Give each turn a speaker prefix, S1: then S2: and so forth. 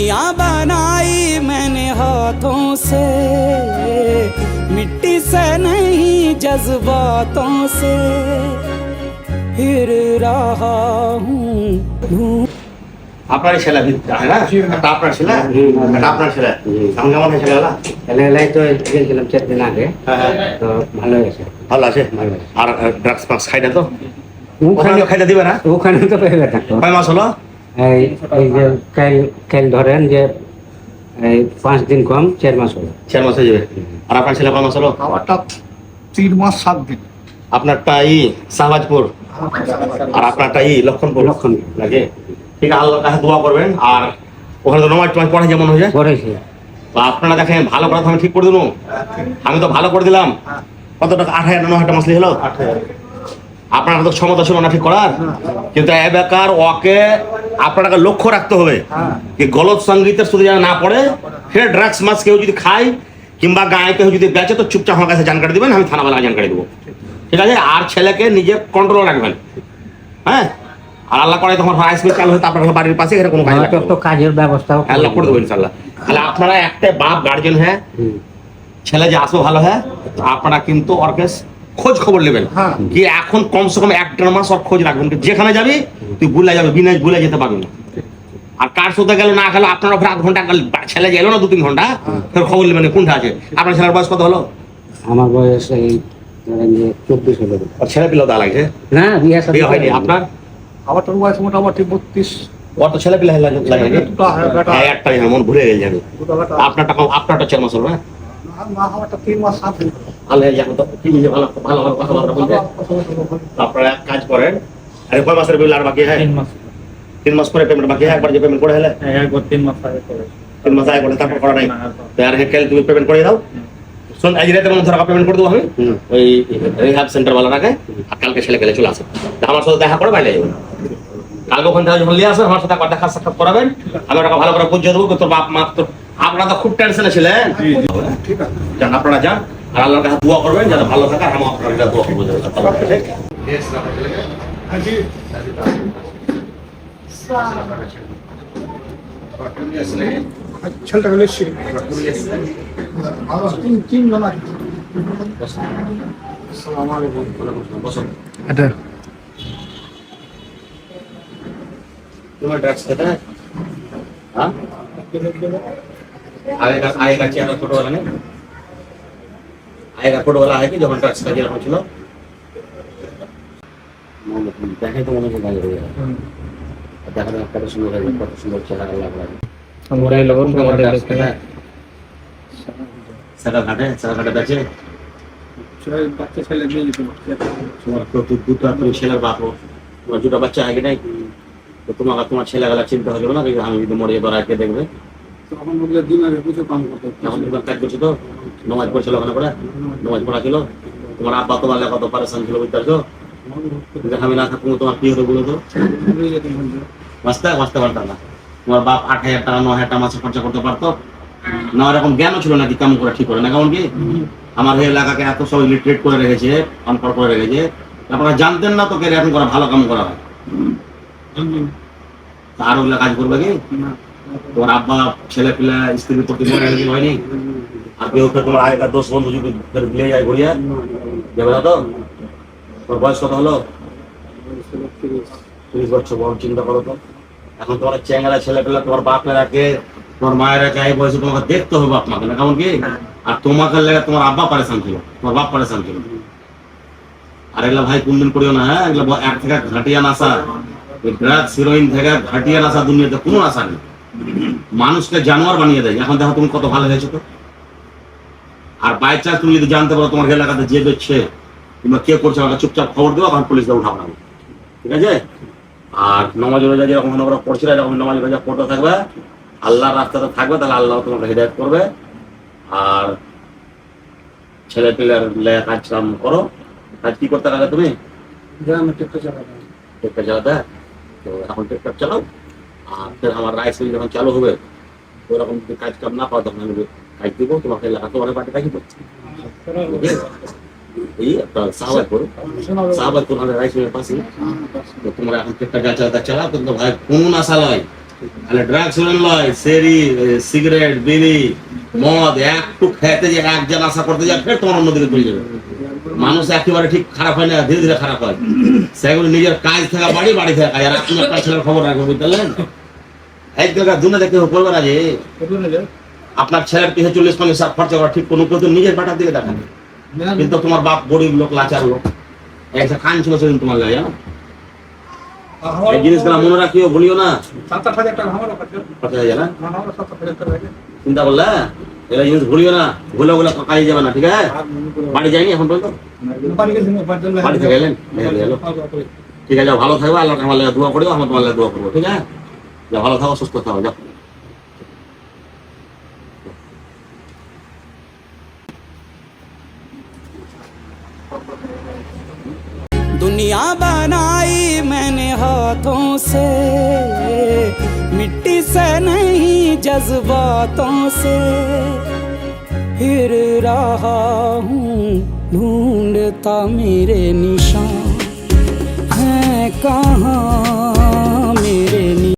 S1: दुनिया बनाई मैंने हाथों से, मिट्टी से नहीं जज्बातों से फिर रहा हूँ।
S2: আপনার ছেলে হ্যাঁ না একটা আপনার ছেলে একটা আপনার ছেলে কেমন কেমন হয়েছে ছেলেগুলা?
S3: ছেলেবেলায় তো গিয়েছিলাম 4 দিন আগে,
S2: হ্যাঁ
S3: তো ভালো হয়েছে।
S2: ভালো আছে। আর ড্রাগস মাক্স খাই না তো? ওখানে খাইতে দিবে না?
S3: ওখানে তো পেয়ে থাকতো।
S2: কয় মাস হলো?
S3: এই যে কাল ধরেন যে এই 5 দিন কম 4 মাস হলো।
S2: 4 মাস হয়ে যাবে। আর আপনার ছেলে কয় মাস হলো?
S4: আমারটা 3 মাস 7 দিন।
S2: আপনারটা শাহবাজপুর আর আপনারটা লক্ষণপুর নাকি? ঠিক আছে, আল্লাহর কাছে দোয়া করবেন। আর ওখানে তো নমাজ টমাজ পড়া যেমন হয়ে যায়
S3: পড়েছে।
S2: আপনারা দেখেন ভালো করে আমি ঠিক করে দিলাম, আমি তো ভালো করে দিলাম। কত টাকা? 8,000 9,000 মাসলি হলো। আপনারা তো ক্ষমতা ছিল না ঠিক করার, কিন্তু এ বেকার ওকে আপনাকে লক্ষ্য রাখতে হবে যে গলত সঙ্গীতের শুধু যেন না পড়ে। সে ড্রাগস মাছ কেউ যদি খায় কিংবা গায়ে কেউ যদি বেচে তো চুপচাপ আমার কাছে জানকারি দেবেন, আমি থানাবেলায় জানকারি দেবো, ঠিক আছে? আর ছেলেকে নিজে কন্ট্রোল রাখবেন, হ্যাঁ? আর আল্লাহ করে তখন হাইস্কুল চালু হয় আপনার বাড়ির পাশে এরকম
S3: তো কাজের ব্যবস্থা
S2: আল্লাহ করে দেবো ইনশাল্লাহ। তাহলে আপনারা একটা বাপ গার্জেন হ্যাঁ, ছেলে যে আসো ভালো হ্যাঁ, আপনারা কিন্তু ওর খোঁজ খবর নেবেন যে এখন কমসে কম 1-1.5 মাস ওর খোঁজ রাখবেন। যেখানে যাবি তুই ভুলে যাবে, বিনা ভুলে যেতে পারবি না। আর কার সাথে গেল না গেল আপনার ওপরে 8 ঘন্টা ছেলে গেল না 2-3 ঘন্টা ফের খবর নেবেন কোনটা আছে। আপনার ছেলের বয়স কত হলো?
S3: আমার বয়স এই ধরেন যে 24 হলো।
S2: ওর ছেলে পিলেও দা লাগছে
S3: না, বিয়ে
S2: হয়নি আপনার?
S4: আমারটার বয়স মোটামুটি 32।
S2: ওর তো ছেলে পিলে লাগে একটাই মন ভুলে গেল যাবে। আপনারটা 4 মাস হলো না?
S4: আমারটা 3 মাস 7 দিন।
S2: ভালো হয়ে যাবে তো, কি ভালো ভালো ভালো কথাবার্তা বলতে। আপনারা এক কাজ করেন, আরে কয় মাসের বিল আর বাকি? হ্যাঁ 3 মাস পরে পেমেন্ট বাকি। একবার যে পেমেন্ট করে হলে
S4: একবার 3 মাস আগে করে
S2: 3 মাস আগে করে তারপর করা নাই। আর হেকেল তুমি পেমেন্ট করে দাও। শোন আজ রাতে মধ্যে টাকা পেমেন্ট করে দেবো আমি ওই রিহ্যাব সেন্টার ওয়ালাটাকে। আর কালকে ছেলে গেলে চলে আসে, আমার সাথে দেখা করে বাইরে যাবে। কালকে ওখান থেকে যখন নিয়ে আসবেন আমার সাথে দেখা সাক্ষাৎ করাবেন, আমি ওটাকে ভালো করে বুঝিয়ে দেবো। তোর বাপ মা তোর আপনারা তো খুব টেনশনে ছিলেন,
S4: ঠিক আছে
S2: যান আপনারা যান। আর আল্লাহর কাছে দোয়া করবেন যাতে ভালো থাকে। আর আমার আপনারা দোয়া করবো
S4: ছেলেটা গেলে তিন জন আছে। আসসালামু আলাইকুম।
S2: এটা तुम्हें ड्रग्स खाता है? हाँ? आएगा चेहरा फोटो वाला नहीं? आएगा फोटो वाला है कि जो ड्रग्स का जेल पहुँचलो? देखें तो मुझे गाली हो गया। देखा ना कब सुंदर चेहरा लग रहा है।
S3: हमारे लोगों को मदद
S2: करते हैं। सगा घाटे बचे।
S4: বাচ্চা ছেলে নিয়ে যেতে
S2: তোমার তো দুটো ছেলের বাপ हो, তোমার দুটো বাচ্চা है कि नहीं? তো তোমাকে তোমার ছেলেগুলা চিন্তা হলো না আমি যদি মরে এবার আগে দেখবে?
S4: তখন বললে দিন আগে কিছু কাম করতে
S2: এখন তোমার কাজ করছো তো, নমাজ পড়ছিল ওখানে পড়ে, নমাজ পড়া ছিল। তোমার আব্বা তোমার কত পারেশান ছিল বুঝতে পারছো? আমি না থাকবো তোমার কি হতো বলো তো? বাঁচতে পারতাম না। তোমার বাপ 8,000 টাকা 9,000 টাকা মাসে খরচা করতে পারতো না? এরকম জ্ঞানও ছিল নাকি কাম করে ঠিক করে না? কেমন কি আমার এই এলাকাকে এত সব ইলিটারেট করে রেখেছে, অনপড় করে রেখেছে, আপনারা জানতেন না তো কে এখন করা ভালো কাম করা হয়। আর ওগুলা কাজ করবে কি? তোমার আব্বা ছেলে পিলা স্ত্রীর প্রতি মনে হয়নি? আর কেউ তোমার আগেকার 10 বন্ধু যদি বিয়ে যায় ঘুরিয়া যাবে না তো? তোর বয়স কত হলো? 30 বছর। বড় চিন্তা করো তো, এখন তোমার চ্যাংরা ছেলে পেলা তোমার বাপেরাকে তোমার মায়েরাকে এই বয়সে তোমাকে দেখতে হবে আপনাকে না? কেমন কি? আর তোমাকে লেগে তোমার আব্বা পারেশান ছিল, তোমার বাপ পারেশান ছিল। আর এগুলা ভাই কোনদিন করিও না, হ্যাঁ? এগুলো এক থেকে ঘাটিয়া নাসা, ড্রাগস হিরোইন থেকে ঘাটিয়া নাসা দুনিয়াতে কোনো আশা নেই। মানুষকে জানোয়ার বানিয়ে দেয়। এখন দেখো তুমি কত ভালো হয়েছো তো। আর বাই চান্স তুমি যদি জানতে পারো তোমার এলাকাতে যে বেচছে কিংবা কে করছে, আমাকে চুপচাপ খবর দেবো, এখন পুলিশকে উঠাবো না, ঠিক আছে? আর নমাজ রোজা যেরকম ওরা পড়ছিল এরকম নমাজ রোজা পড়তে থাকবে, আল্লাহর রাস্তাতে থাকবে, তাহলে আল্লাহ তোমাকে হিদায়াত করবে। আর ছেলে পিলের কাজ কাম করো। কাজ কি করতে লাগে তুমি? টেক্টর চালাতে? তো এখন টেক্টর চালাও। আর ফের আমার রাইস মিল যখন চালু হবে ওরকম যদি কাজ কাম না পাও তখন আমি কাজ দিব তোমাকে। এলাকাতে অনেক বাড়ি কাজ করছি এই আপনার সাহাবাদপুর আমাদের রাইস মিলের পাশে। তো তোমরা এখন টেক্টর চালাতে চালাও, কিন্তু ভাই কোন আশা নয় তাহলে ড্রাগস লয় সেরি সিগারেট বিড়ি মদ একটু খেতে যে একজন আশা করতে যায় ফের তোমার অন্যদিকে চলে যাবে। মানুষ একেবারে ঠিক খারাপ হয় না, ধীরে ধীরে খারাপ হয়। সেগুলো নিজের কাজ থাকা বাড়ি, বাড়ি থাকা কাজ। আর আপনি আপনার ছেলের খবর রাখবেন, বুঝলেন? এক জায়গায় দুনিয়া দেখতে করবে না যে আপনার ছেলের পিছিয়ে 40-50 লাখ খরচা করা ঠিক কোনো কেউ নিজের বেটার দিকে দেখেন। কিন্তু তোমার বাপ গরিব লোক, লাচার লোক, একটা কান ছিল সেদিন তোমার লাগে, জানো? এই জিনিসগুলো মনে রাখিও, ভুলিও না।
S4: 7-8 টাকা আমারও খরচ।
S2: কথা যায় না,
S4: আমারও 7-8 টাকা লাগে।
S2: চিন্তা করলে এরা জিনিস ভুলিও না, ভুলে ভুলে কাজে যাবে না, ঠিক আছে? বাড়ি যায়নি এখন পর্যন্ত?
S4: বাড়ি গেছি না,
S2: বাড়ি থেকে এলেন? ঠিক আছে, যাও, ভালো থাকবে। আল্লাহ আমার লাগে দোয়া করিও, আমার তোমার লাগে দোয়া করবো, ঠিক আছে? যাও, ভালো থাকো, সুস্থ থাকো, যাও।
S1: दुनिया बनाई मैंने हाथों से, मिट्टी से नहीं जज्बातों से। फिर रहा हूँ ढूंढता मेरे निशान हैं कहाँ।